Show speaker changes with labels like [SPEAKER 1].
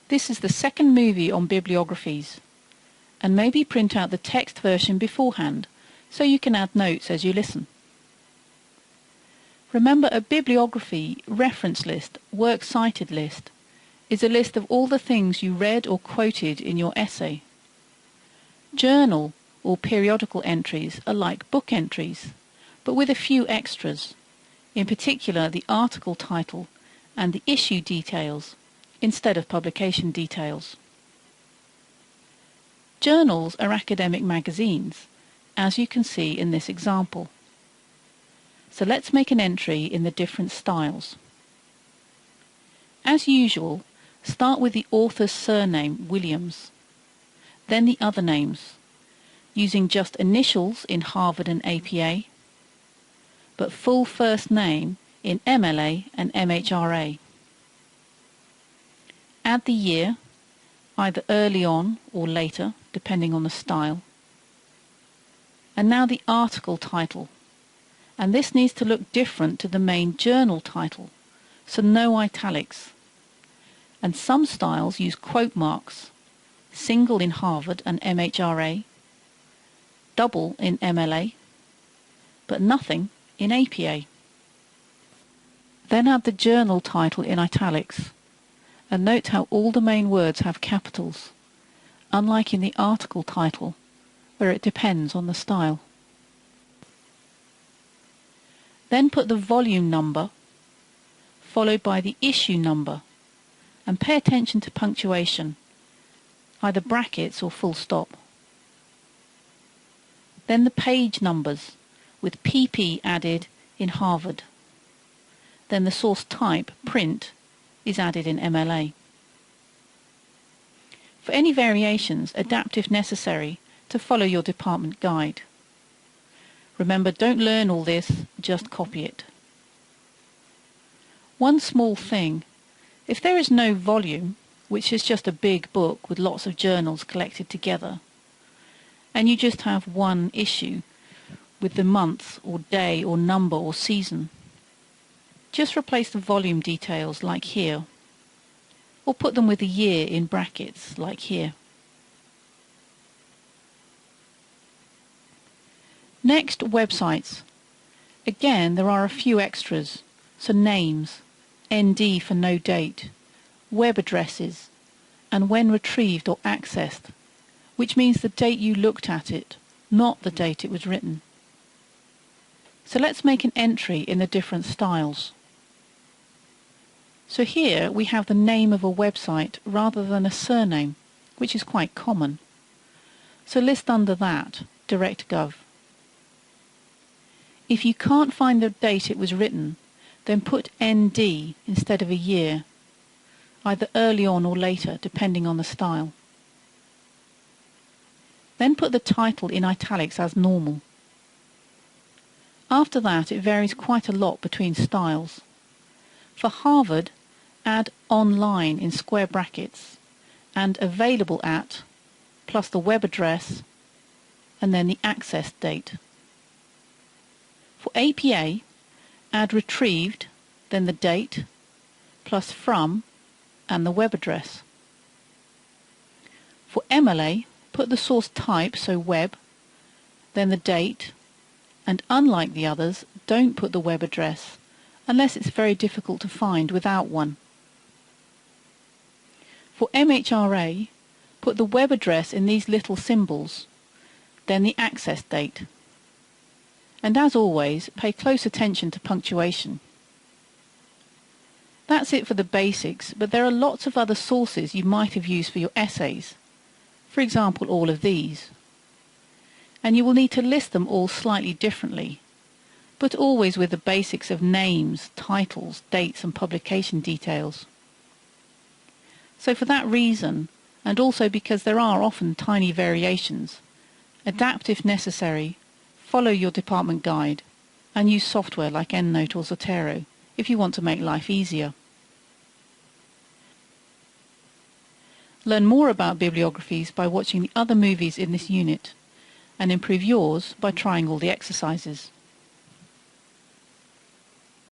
[SPEAKER 1] This is the second movie on bibliographies, and maybe print out the text version beforehand so you can add notes as you listen. Remember, a bibliography, reference list, works cited list is a list of all the things you read or quoted in your essay. Journal or periodical entries are like book entries, but with a few extras, in particular the article title and the issue details instead of publication details. Journals are academic magazines, as you can see in this example. So let's make an entry in the different styles. As usual, start with the author's surname, Williams, then the other names, using just initials in Harvard and APA, but full first name in MLA and MHRA. Add the year, either early on or later, depending on the style. And now the article title, and this needs to look different to the main journal title, so no italics. And some styles use quote marks, single in Harvard and MHRA, double in MLA, but nothing in APA. Then add the journal title in italics, and note how all the main words have capitals, unlike in the article title, where it depends on the style. Then put the volume number, followed by the issue number, and pay attention to punctuation, either brackets or full stop. Then the page numbers, with PP added in Harvard. Then the source type, print, is added in MLA. For any variations, adapt if necessary to follow your department guide. Remember, don't learn all this, just copy it. One small thing, if there is no volume, which is just a big book with lots of journals collected together, and you just have one issue with the month or day or number or season, just replace the volume details like here, or put them with the year in brackets like here. Next, websites. Again, there are a few extras, so names, ND for no date, web addresses, and when retrieved or accessed, which means the date you looked at it, not the date it was written. So let's make an entry in the different styles. So here we have the name of a website rather than a surname, which is quite common. So list under that, DirectGov. If you can't find the date it was written, then put ND instead of a year, either early on or later, depending on the style. Then put the title in italics as normal. After that, it varies quite a lot between styles. For Harvard, add online in square brackets and available at, plus the web address, and then the access date. For APA, add retrieved, then the date, plus from, and the web address. For MLA, put the source type, so web, then the date, and unlike the others, don't put the web address, unless it's very difficult to find without one. For MHRA, put the web address in these little symbols, then the access date. And as always, pay close attention to punctuation. That's it for the basics, but there are lots of other sources you might have used for your essays. For example, all of these. And you will need to list them all slightly differently, but always with the basics of names, titles, dates and publication details. So for that reason, and also because there are often tiny variations, adapt if necessary, follow your department guide, and use software like EndNote or Zotero if you want to make life easier. Learn more about bibliographies by watching the other movies in this unit, and improve yours by trying all the exercises.